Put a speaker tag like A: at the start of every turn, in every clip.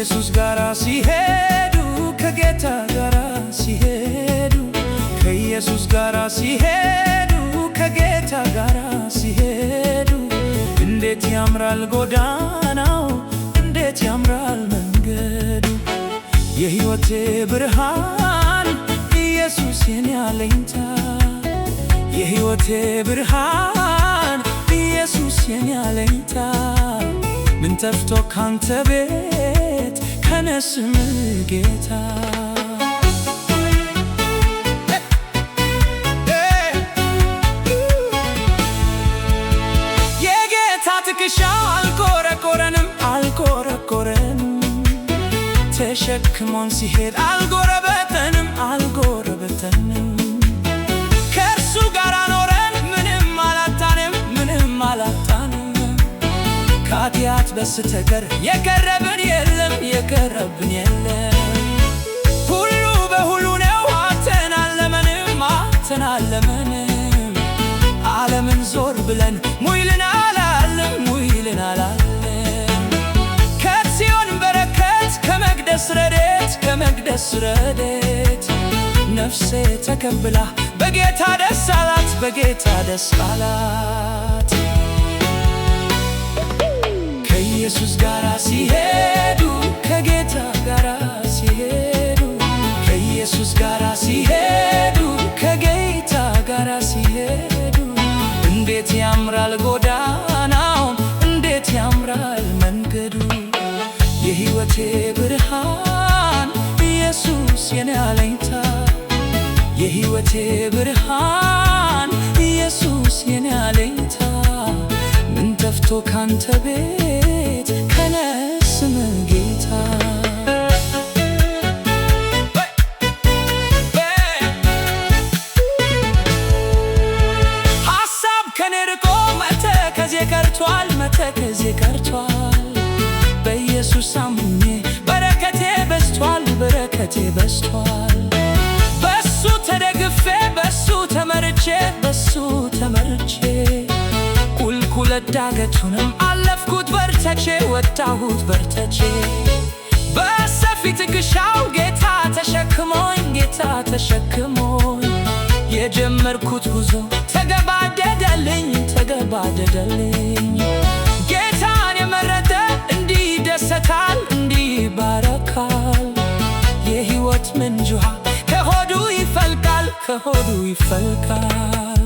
A: ከኢየሱስ ጋር ሲሄዱ ከጌታ ጋር ሲሄዱ ከኢየሱስ ጋር ሲሄዱ ከጌታ ጋር ሲሄዱ እንዴት ያምራል ጎዳናው እንዴት ያምራል መንገዱ የሕይወቴ ብርሃን ኢየሱስ የኔ አለኝታ የሕይወቴ ብርሃን ኢየሱስ የኔ አለኝታ ምን ጠፍቶ ካንተ ቤት ከነስም ጌታ የጌታ ትከሻ አልኮረኮረንም ተሸክሞን ሲሄድ አልጎረበተንም ከእርሱ ጋር ኖረን ምንም አላጣንም ከኃጢአት በስተቀር የቀረብን የለም ሁሉ በሁሉ ነው አተናለመንም ዓለምን ዞር ብለን ሙይልን አላለም ከጽዮን በረከት ከመቅደስ ረድኤት ነፍሴ ተቀብላ በጌታ ደስ አላት ከኢየሱስ ጋር ሲሄዱ ከጌታ ጋር ሲሄዱ ከኢየሱስ ጋር ሲሄዱ ከጌታ ጋር ሲሄዱ እንዴት ያምራል ጎዳናው እንዴት ያምራል መንገዱ የሕይወቴ ብርሃን ኢየሱስ የኔ አለኝታ የሕይወቴ ብርሃን ኢየሱስ የኔ አለኝታ ምን ጠፍቶ ካንተ ቤት ከነስም ጌታ ሐሳብ ከኔ ርቆ መተከዜ ቀርቷል በኢየሱስ አምኜ በረከቴ በዝቷል በሱ ተደግፌ በሱ ተመርቼ ቁልቁለት ዳገቱንም አለፍኩት ወጣሁት በርትቼ በሰፊ ትከሻው ጌታ ተሸክሞኝ የጀመርኩት ጉዞ ተገባደደልኝ ጌታን የመረጠ እንዲህ ይደሰታል እንዲህ ይባረካል የሕይወት ምንጭ ውሃ ከሆዱ ይፈልቃል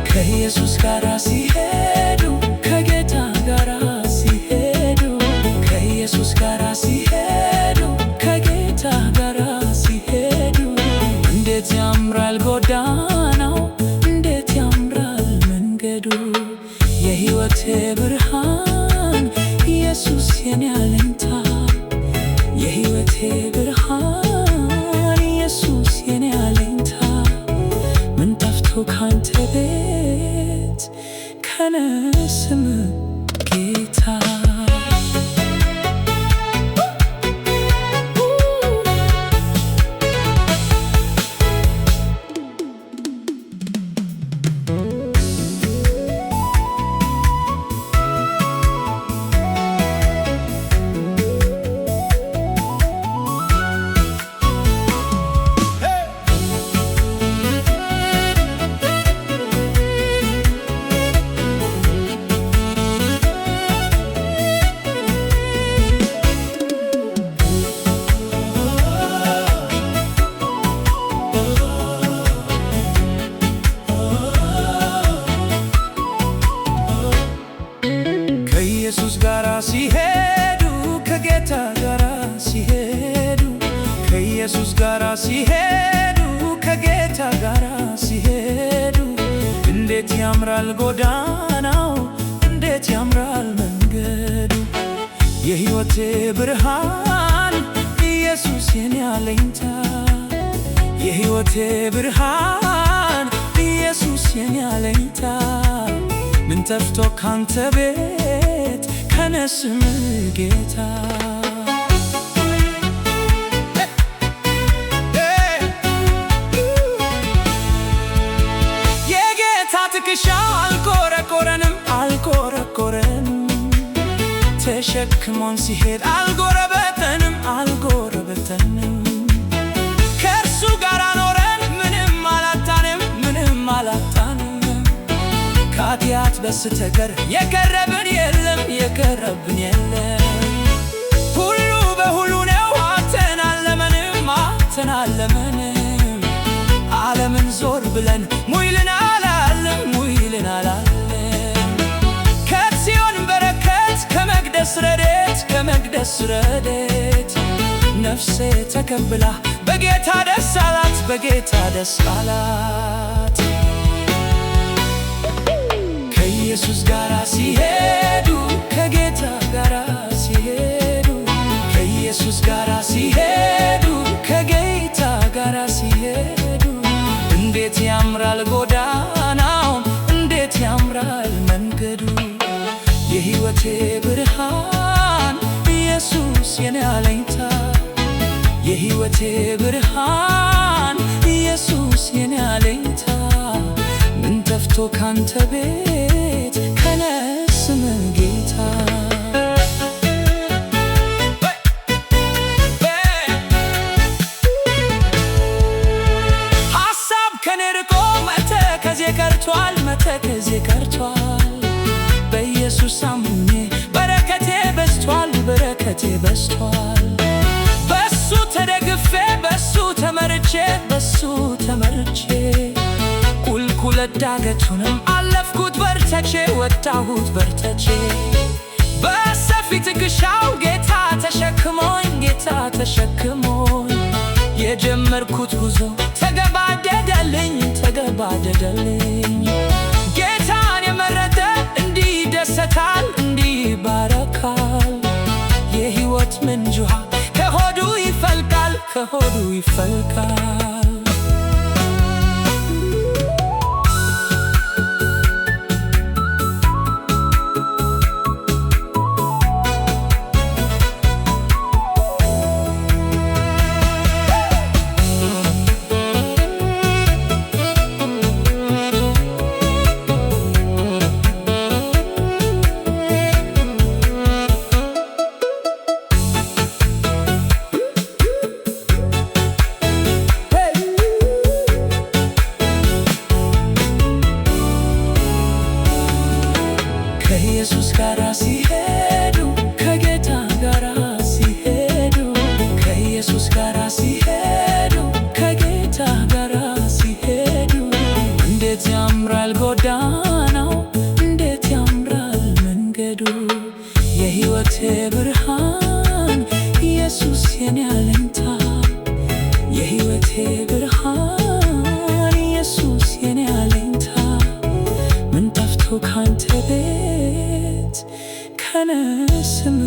A: ከኢየሱስ ጋር ሲሄዱ ከጌታ ጋር ሲሄዱ ከኢየሱስ ጋር ሲሄዱ ከጌታ ጋር ሲሄዱ እንዴት ያምራል ጎዳናው እንዴት ያምራል መንገዱ የሕይወቴ ብርሃን ኢየሱስ የኔ አለኝታ የሕይወቴ ብርሃን ኢየሱስ የኔ አለኝታ ምን ጠፍቶ ካንተ ቤት ከነስም ጌታ ከኢየሱስ ጋር ሲሄዱ ከጌታ ጋር ሲሄዱ ከኢየሱስ ጋር ሲሄዱ ከጌታ ጋር ሲሄዱ እንዴት ያምራል ጎዳና የሕይወቴ ብርሃን ኢየሱስ የኔ አለኝታ የሕይወቴ ብርሃን ኢየሱስ የኔ አለኝታ ምን ጠፍቶ ካንተ ቤት ከነስም ጌታ የጌታ ትከሻ አልኮረኮረንም ተሸክሞን ሲሄድ አልጎረበተንም ከእርሱ ጋር ኖረን ምንም አላጣንም ከኃጢአት በስተቀር የቀረብን የለም ሁሉ በሁሉ ነው አተናለመንም ዓለምን ዞር ብለን ሙይልን አላለም ከጽዮን በረከት ከመቅደስ ረድኤት ነፍሴ ተቀብላ በጌታ ደስ አላት ከኢየሱስ ጋር ሲሄዱ ከጌታ ጋር ሲሄዱ ከኢየሱስ ጋር ሲሄዱ ከጌታ ጋር ሲሄዱ እንዴት ያምራል ጎዳናው እንዴት ያምራል መንገዱ የሕይወቴ ብርሃን ኢየሱስ የኔ አለኝታ የሕይወቴ ብርሃን ኢየሱስ የኔ አለኝታ ምን ጠፍቶ ካንተ ቤት ከነስም ጌታ ሐሳብ ከኔ ርቆ መተከዜ ቀርቷል በኢየሱስ አምኜ በረከቴ በዝቷል በሱ ተደግፌ በሱ ተመርቼ ቁልቁለት ዳገቱንም አለፍኩት በርትቼ ወጣሁት በርትቼ በሰፊ ትከሻው ጌታ ተሸክሞኝ የጀመርኩት ጉዞ ተገባደደልኝ ጌታን የመረጠ እንዲህ ይደሰታል እንዲህ ይባረካል የሕይወት ምንጭ ውሃ ከሆዱ ይፈልቃል ከኢየሱስ ጋር ሲሄዱ ከጌታ ጋር ሲሄዱ ከኢየሱስ ጋር ሲሄዱ ከጌታ ጋር ሲሄዱ እንዴት ያምራል ጎዳናው እንዴት ያምራል መንገዱ የሕይወቴ ብርሃን ኢየሱስ የኔ አለኝታ የሕይወቴ ብርሃን ኢየሱስ የኔ አለኝታ ምን ጠፍቶ ካንተ ቤት ከነስም